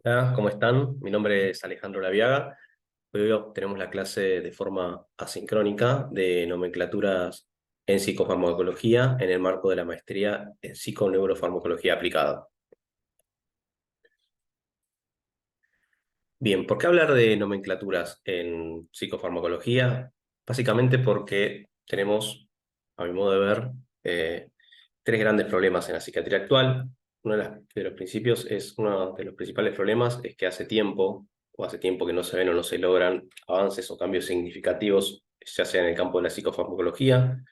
Hola, ¿cómo están? Mi nombre es Alejandro Laviaga. Hoy tenemos la clase de forma asincrónica de nomenclaturas en psicofarmacología en el marco de la maestría en psiconeurofarmacología aplicada. Bien, ¿por qué hablar de nomenclaturas en psicofarmacología? Básicamente porque tenemos, a mi modo de ver, tres grandes problemas en la psiquiatría actual. De los principios uno de los principales problemas es que hace tiempo que no se ven o no se logran avances o cambios significativos, ya sea en el campo de la psicofarmacología.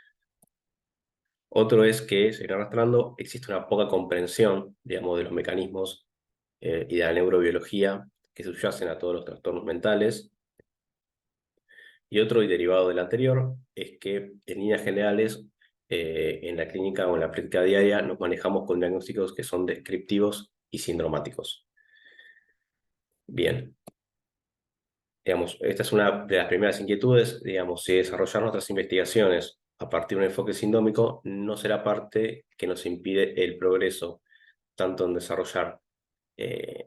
Otro es que, se viene arrastrando, existe una poca comprensión, digamos, de los mecanismos y de la neurobiología que subyacen a todos los trastornos mentales. Y otro, y derivado del anterior, es que en líneas generales, en la clínica o en la práctica diaria, nos manejamos con diagnósticos que son descriptivos y sindromáticos. Bien, digamos, esta es una de las primeras inquietudes, digamos, si desarrollar nuestras investigaciones a partir de un enfoque sindómico no será parte que nos impide el progreso, tanto en desarrollar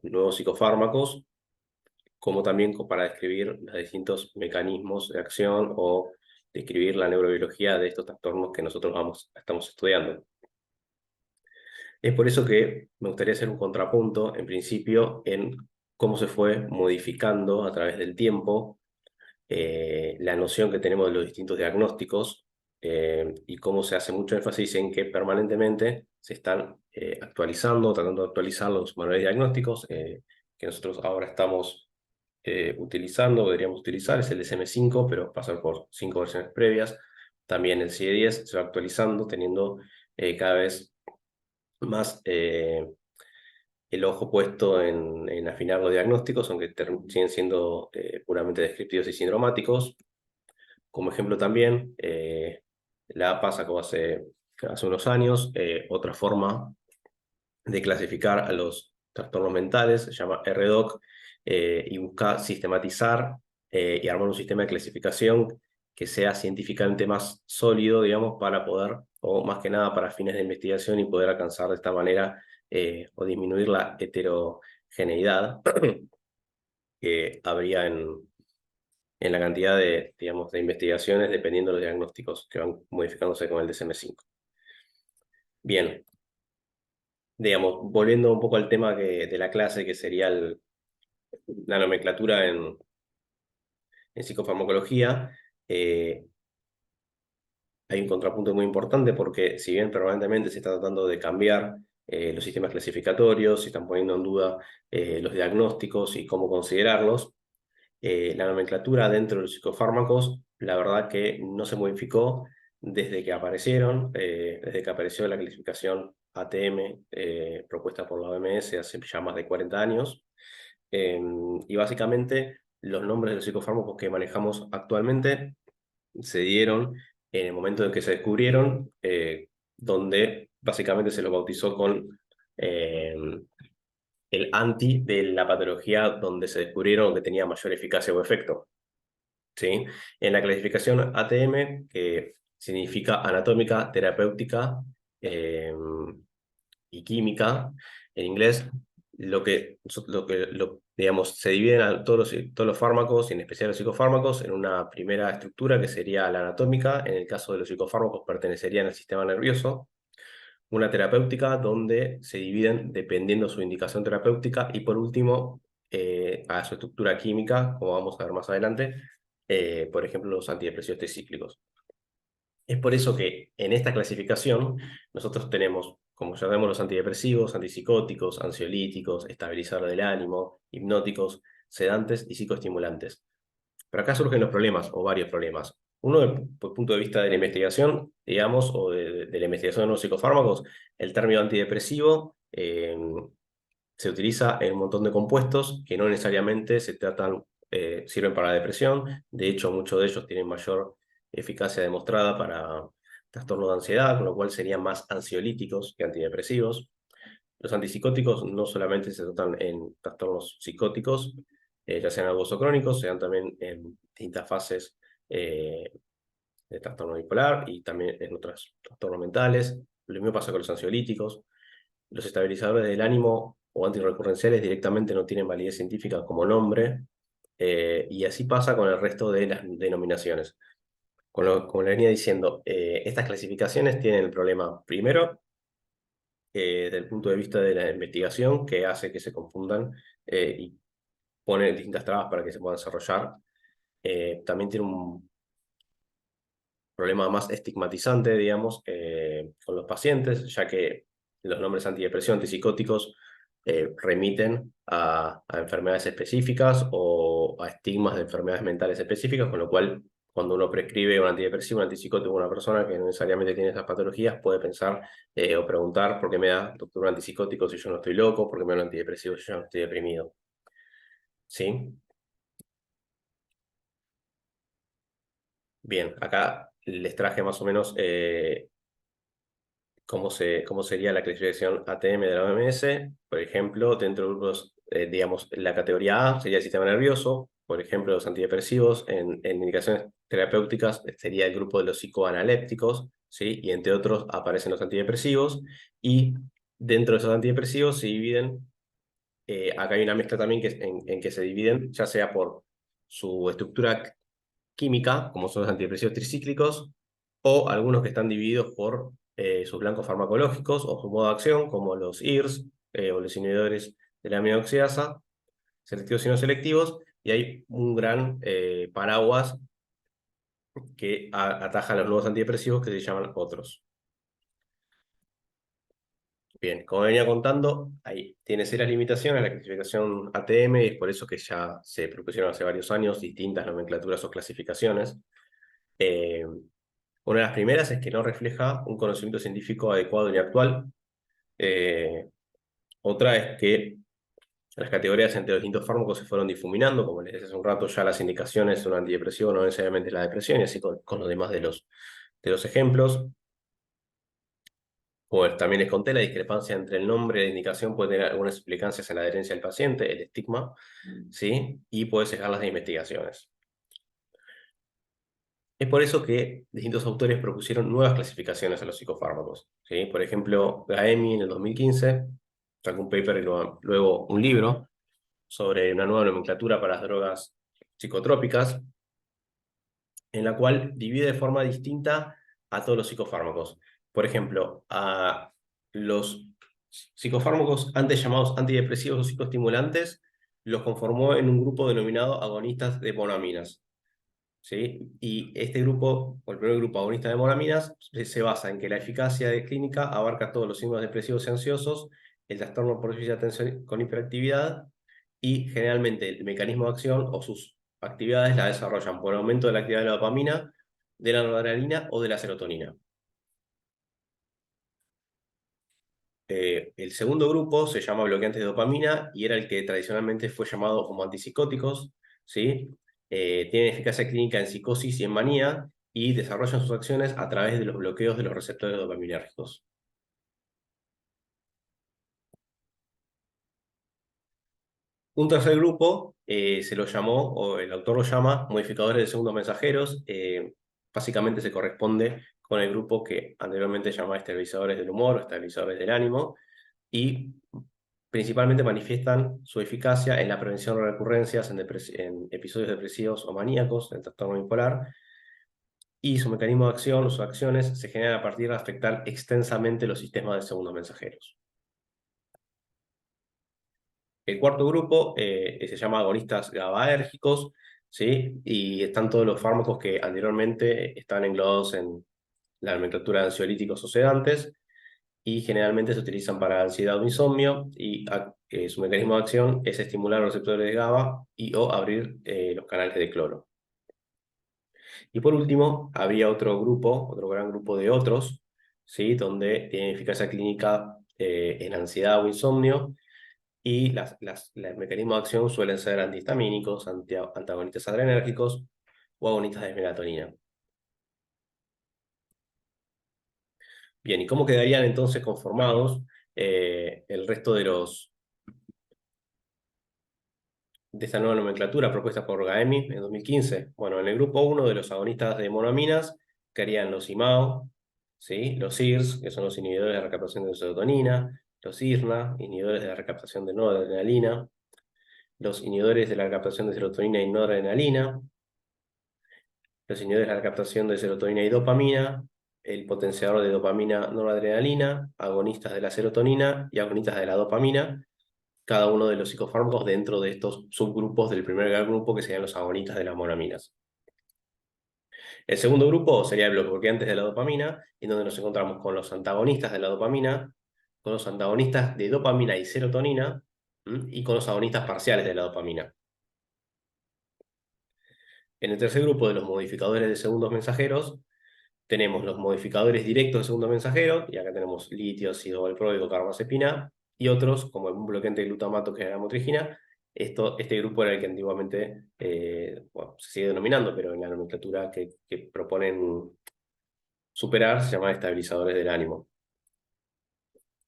nuevos psicofármacos, como también para describir los distintos mecanismos de acción o describir la neurobiología de estos trastornos que nosotros estamos estudiando. Es por eso que me gustaría hacer un contrapunto, en principio, en cómo se fue modificando a través del tiempo la noción que tenemos de los distintos diagnósticos y cómo se hace mucho énfasis en que permanentemente se están actualizando, tratando de actualizar los manuales diagnósticos que nosotros ahora estamos utilizando, o deberíamos utilizar, es el DSM-5, pero pasar por 5 versiones previas. También el CIE-10 se va actualizando, teniendo cada vez más el ojo puesto en afinar los diagnósticos, aunque siguen siendo puramente descriptivos y sindromáticos. Como ejemplo también, la APA sacó hace unos años otra forma de clasificar a los trastornos mentales, se llama RDoC, y busca sistematizar y armar un sistema de clasificación que sea científicamente más sólido, digamos, para poder, o más que nada para fines de investigación y poder alcanzar de esta manera o disminuir la heterogeneidad que habría en la cantidad de, digamos, de investigaciones dependiendo de los diagnósticos que van modificándose con el DSM-5. Bien, digamos, volviendo un poco al tema de la clase, que sería la nomenclatura en psicofarmacología, eh, hay un contrapunto muy importante porque si bien permanentemente se está tratando de cambiar los sistemas clasificatorios, se están poniendo en duda los diagnósticos y cómo considerarlos, la nomenclatura dentro de los psicofármacos, la verdad que no se modificó desde que apareció la clasificación ATM propuesta por la OMS hace ya más de 40 años. Y básicamente los nombres de los psicofármacos que manejamos actualmente se dieron en el momento en que se descubrieron, donde básicamente se los bautizó con eh, el anti de la patología donde se descubrieron que tenía mayor eficacia o efecto. ¿Sí? En la clasificación ATM, que significa anatómica, terapéutica eh, y química, en inglés, digamos, se dividen a todos los fármacos, y en especial los psicofármacos, en una primera estructura que sería la anatómica. En el caso de los psicofármacos pertenecerían al sistema nervioso. Una terapéutica donde se dividen dependiendo su indicación terapéutica, y por último, a su estructura química, como vamos a ver más adelante, por ejemplo, los antidepresivos tricíclicos. Es por eso que en esta clasificación nosotros tenemos, como ya vemos, los antidepresivos, antipsicóticos, ansiolíticos, estabilizadores del ánimo, hipnóticos, sedantes y psicoestimulantes. Pero acá surgen los problemas, o varios problemas. Uno, desde el punto de vista de la investigación, digamos, o de la investigación de los psicofármacos, el término antidepresivo se utiliza en un montón de compuestos que no necesariamente sirven para la depresión. De hecho, muchos de ellos tienen mayor eficacia demostrada para trastorno de ansiedad, con lo cual serían más ansiolíticos que antidepresivos. Los antipsicóticos no solamente se tratan en trastornos psicóticos, ya sean agudos o crónicos, se dan también en distintas fases eh, de trastorno bipolar y también en otros trastornos mentales. Lo mismo pasa con los ansiolíticos. Los estabilizadores del ánimo o antirrecurrenciales directamente no tienen validez científica como nombre, y así pasa con el resto de las denominaciones. Como le venía diciendo, estas clasificaciones tienen el problema, primero, desde el punto de vista de la investigación, que hace que se confundan y pone distintas trabas para que se puedan desarrollar. También tiene un problema más estigmatizante, digamos, con los pacientes, ya que los nombres antidepresivos, antipsicóticos, remiten a enfermedades específicas o a estigmas de enfermedades mentales específicas, con lo cual, cuando uno prescribe un antidepresivo, un antipsicótico a una persona que no necesariamente tiene esas patologías, puede pensar o preguntar por qué me da, doctor, un antipsicótico si yo no estoy loco, por qué me da un antidepresivo si yo no estoy deprimido. ¿Sí? Bien, acá les traje más o menos cómo sería la clasificación ATM de la OMS. Por ejemplo, dentro de grupos, digamos, la categoría A sería el sistema nervioso, por ejemplo, los antidepresivos. En indicaciones terapéuticas sería el grupo de los psicoanalépticos, ¿sí? Y entre otros aparecen los antidepresivos. Y dentro de esos antidepresivos se dividen, acá hay una mezcla también en que se dividen, ya sea por su estructura química, como son los antidepresivos tricíclicos, o algunos que están divididos por sus blancos farmacológicos o su modo de acción, como los IRS o los inhibidores de la aminoxidasa, selectivos y no selectivos, y hay un gran paraguas que ataja a los nuevos antidepresivos que se llaman otros. Bien, como venía contando, ahí tiene serias limitaciones la clasificación ATM, y es por eso que ya se propusieron hace varios años distintas nomenclaturas o clasificaciones. Eh, Una de las primeras es que no refleja un conocimiento científico adecuado ni actual. Eh, Otra es que las categorías entre los distintos fármacos se fueron difuminando. Como les decía hace un rato, ya las indicaciones de un antidepresivo no necesariamente es la depresión, y así con los demás de los ejemplos. Pues también les conté la discrepancia entre el nombre y la indicación puede tener algunas implicancias en la adherencia del paciente, el estigma, ¿sí? Y puede cegar las investigaciones. Es por eso que distintos autores propusieron nuevas clasificaciones a los psicofármacos, ¿sí? Por ejemplo, Gaemi en el 2015 sacó un paper y luego un libro sobre una nueva nomenclatura para las drogas psicotrópicas, en la cual divide de forma distinta a todos los psicofármacos. Por ejemplo, a los psicofármacos antes llamados antidepresivos o psicoestimulantes, los conformó en un grupo denominado agonistas de monoaminas. ¿Sí? Y este grupo, o el primer grupo agonista de monaminas, se basa en que la eficacia de clínica abarca todos los signos depresivos y ansiosos, el trastorno por déficit de atención con hiperactividad, y generalmente el mecanismo de acción o sus actividades la desarrollan por aumento de la actividad de la dopamina, de la noradrenalina o de la serotonina. El segundo grupo se llama bloqueantes de dopamina y era el que tradicionalmente fue llamado como antipsicóticos, ¿sí? Tienen eficacia clínica en psicosis y en manía y desarrollan sus acciones a través de los bloqueos de los receptores dopaminérgicos. Un tercer grupo se lo llamó, o el autor lo llama, modificadores de segundos mensajeros. Básicamente se corresponde con el grupo que anteriormente llamaba estabilizadores del humor o estabilizadores del ánimo, y principalmente manifiestan su eficacia en la prevención de recurrencias en episodios depresivos o maníacos, en trastorno bipolar, y su mecanismo de acción o sus acciones se generan a partir de afectar extensamente los sistemas de segundos mensajeros. El cuarto grupo se llama agonistas GABAérgicos, ¿sí? Y están todos los fármacos que anteriormente están englobados en la nomenclatura de ansiolíticos o sedantes, y generalmente se utilizan para ansiedad o insomnio, y su mecanismo de acción es estimular los receptores de GABA y o abrir los canales de cloro. Y por último, había otro grupo, otro gran grupo de otros, ¿sí? Donde tienen eficacia clínica en ansiedad o insomnio, y los mecanismos de acción suelen ser antihistamínicos, antagonistas adrenérgicos o agonistas de melatonina. Bien, ¿y cómo quedarían entonces conformados el resto de esta nueva nomenclatura propuesta por Gaemi en 2015? Bueno, en el grupo 1 de los agonistas de monoaminas quedarían los IMAO, ¿sí? Los IRS, que son los inhibidores de recaptación de serotonina, los IRNA, inhibidores de la recaptación de noradrenalina, los inhibidores de la captación de serotonina y noradrenalina, los inhibidores de la captación de serotonina y dopamina, el potenciador de dopamina noradrenalina, agonistas de la serotonina y agonistas de la dopamina, cada uno de los psicofármacos dentro de estos subgrupos del primer gran grupo que serían los agonistas de las monaminas. El segundo grupo sería el bloqueantes de la dopamina, en donde nos encontramos con los antagonistas de la dopamina, con los antagonistas de dopamina y serotonina, y con los agonistas parciales de la dopamina. En el tercer grupo de los modificadores de segundos mensajeros, tenemos los modificadores directos de segundo mensajero, y acá tenemos litio, ácido valproico, carbamazepina, y otros, como el bloqueante de glutamato, que es la motrigina. Este grupo era el que antiguamente, bueno, se sigue denominando, pero en la nomenclatura que proponen superar se llama estabilizadores del ánimo.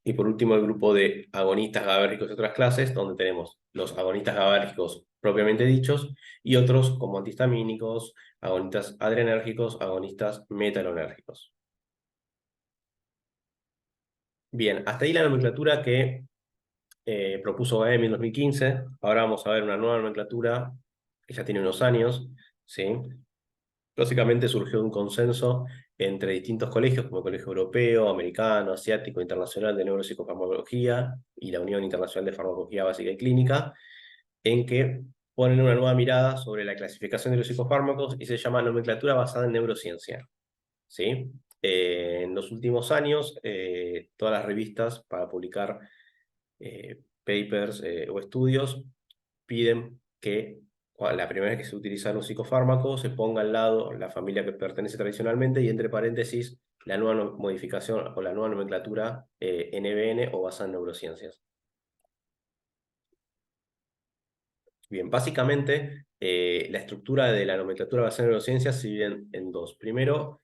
Y por último, el grupo de agonistas GABAérgicos de otras clases, donde tenemos los agonistas GABAérgicos propiamente dichos y otros como antihistamínicos, agonistas adrenérgicos, agonistas metalonérgicos. Bien, hasta ahí la nomenclatura que propuso Gaemi en 2015. Ahora vamos a ver una nueva nomenclatura que ya tiene unos años, ¿sí? Básicamente surgió un consenso entre distintos colegios, como el Colegio Europeo, Americano, Asiático, Internacional de Neuropsicofarmacología y la Unión Internacional de Farmacología Básica y Clínica, en que ponen una nueva mirada sobre la clasificación de los psicofármacos y se llama nomenclatura basada en neurociencia, ¿sí? En los últimos años, todas las revistas para publicar papers o estudios piden que la primera vez que se utiliza un psicofármaco se ponga al lado la familia que pertenece tradicionalmente y entre paréntesis la nueva modificación o la nueva nomenclatura NBN o basada en neurociencias. Bien, básicamente la estructura de la nomenclatura basada en neurociencias se divide en dos. Primero,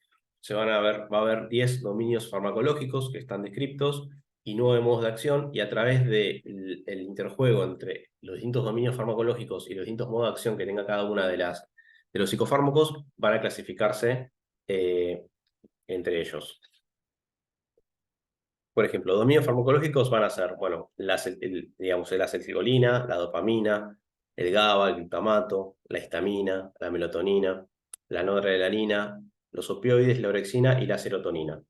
va a haber 10 dominios farmacológicos que están descriptos y 9 modos de acción, y a través del interjuego entre los distintos dominios farmacológicos y los distintos modos de acción que tenga cada una de los psicofármacos, van a clasificarse eh, entre ellos. Por ejemplo, dominios farmacológicos van a ser, bueno, digamos, la acetilcolina, la dopamina, el GABA, el glutamato, la histamina, la melatonina, la noradrenalina, los opioides, la orexina y la serotonina.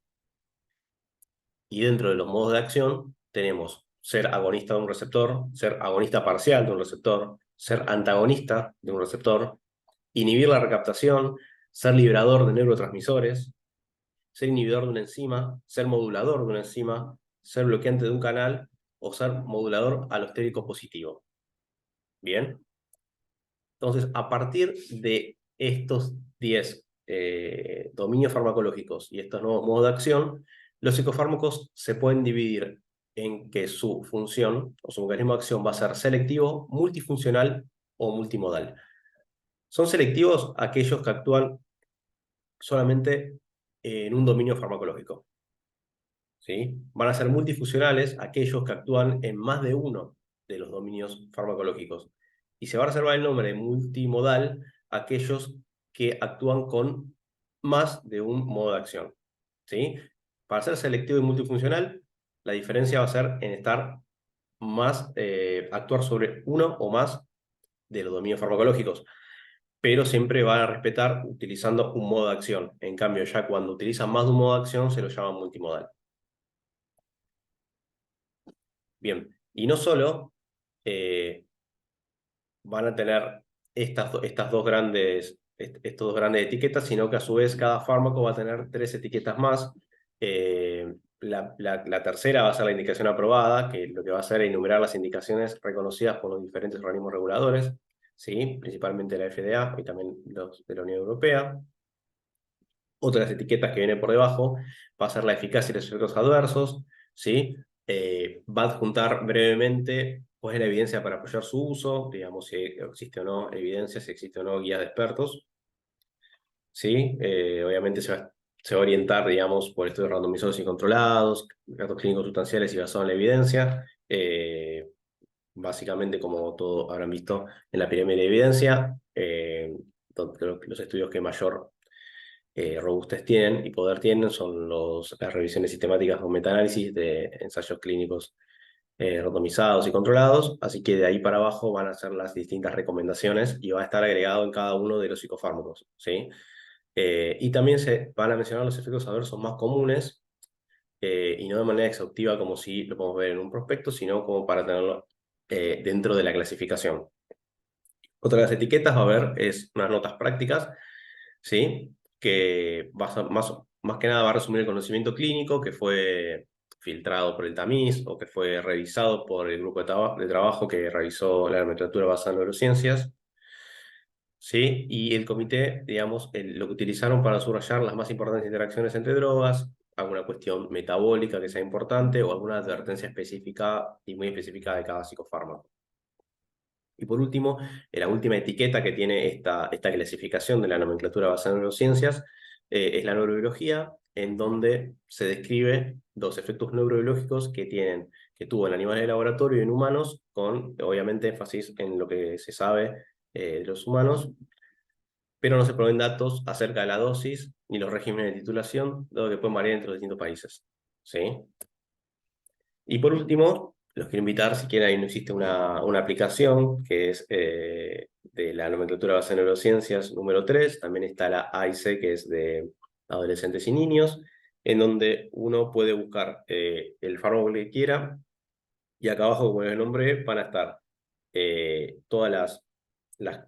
Y dentro de los modos de acción tenemos ser agonista de un receptor, ser agonista parcial de un receptor, ser antagonista de un receptor, inhibir la recaptación, ser liberador de neurotransmisores, ser inhibidor de una enzima, ser modulador de una enzima, ser bloqueante de un canal o ser modulador alostérico positivo. Bien. Entonces, a partir de estos 10 dominios farmacológicos y estos nuevos modos de acción, los psicofármacos se pueden dividir en que su función o su mecanismo de acción va a ser selectivo, multifuncional o multimodal. Son selectivos aquellos que actúan solamente en un dominio farmacológico, ¿sí? Van a ser multifuncionales aquellos que actúan en más de uno de los dominios farmacológicos. Y se va a reservar el nombre de multimodal a aquellos que actúan con más de un modo de acción, ¿sí? Para ser selectivo y multifuncional, la diferencia va a ser en actuar sobre uno o más de los dominios farmacológicos, pero siempre van a respetar utilizando un modo de acción. En cambio, ya cuando utilizan más de un modo de acción, se lo llama multimodal. Bien, y no solo eh, van a tener estos dos grandes etiquetas, sino que a su vez cada fármaco va a tener 3 etiquetas más. La tercera va a ser la indicación aprobada, que lo que va a hacer es enumerar las indicaciones reconocidas por los diferentes organismos reguladores, ¿sí? Principalmente la FDA y también los de la Unión Europea. Otras etiquetas que vienen por debajo va a ser la eficacia y los efectos adversos, ¿sí? Va a adjuntar brevemente cuál es la evidencia para apoyar su uso, digamos, si existe o no evidencia, si existe o no guías de expertos, ¿sí? Obviamente se va a orientar, digamos, por estudios randomizados y controlados, datos clínicos sustanciales y basados en la evidencia, básicamente como todo habrán visto en la pirámide de evidencia, los estudios que mayor robustez tienen y poder tienen son las revisiones sistemáticas o metaanálisis de ensayos clínicos randomizados y controlados, así que de ahí para abajo van a ser las distintas recomendaciones y va a estar agregado en cada uno de los psicofármacos, ¿sí? Y también se van a mencionar los efectos adversos más comunes, y no de manera exhaustiva como si lo podemos ver en un prospecto, sino como para tenerlo dentro de la clasificación. Otra de las etiquetas va a haber es unas notas prácticas, ¿sí? Que más que nada va a resumir el conocimiento clínico que fue filtrado por el tamiz o que fue revisado por el grupo de trabajo que revisó la nomenclatura basada en neurociencias, ¿sí? Y el comité, digamos, lo que utilizaron para subrayar las más importantes interacciones entre drogas, alguna cuestión metabólica que sea importante o alguna advertencia específica y muy específica de cada psicofármaco. Y por último, la última etiqueta que tiene esta clasificación de la nomenclatura basada en neurociencias es la neurobiología, en donde se describe los efectos neurobiológicos que tuvo en animales de laboratorio y en humanos, con obviamente énfasis en lo que se sabe de los humanos, pero no se proveen datos acerca de la dosis ni los regímenes de titulación, dado que pueden variar entre los distintos países. ¿Sí? Y por último, los quiero invitar, si quieren, ahí no existe una aplicación que es de la nomenclatura basada en neurociencias número 3. También está la AIC, que es de adolescentes y niños, en donde uno puede buscar el fármaco que quiera, y acá abajo, como el nombre, van a estar todas las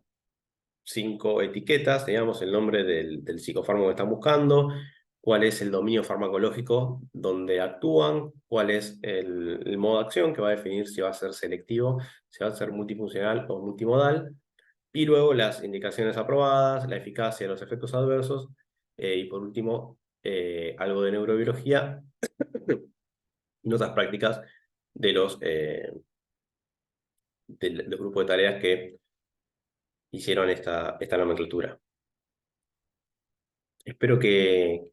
5 etiquetas, digamos, el nombre del psicofármaco que están buscando, cuál es el dominio farmacológico donde actúan, cuál es el modo de acción que va a definir si va a ser selectivo, si va a ser multifuncional o multimodal, y luego las indicaciones aprobadas, la eficacia, los efectos adversos, y por último, algo de neurobiología y notas prácticas de los grupos de tareas que hicieron esta nomenclatura. Espero que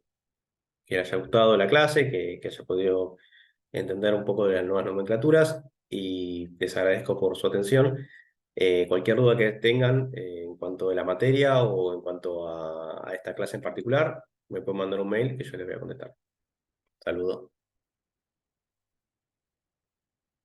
les haya gustado la clase, que haya podido entender un poco de las nuevas nomenclaturas y les agradezco por su atención. Cualquier duda que tengan en cuanto a la materia o en cuanto a esta clase en particular, me pueden mandar un mail que yo les voy a contestar. Saludos.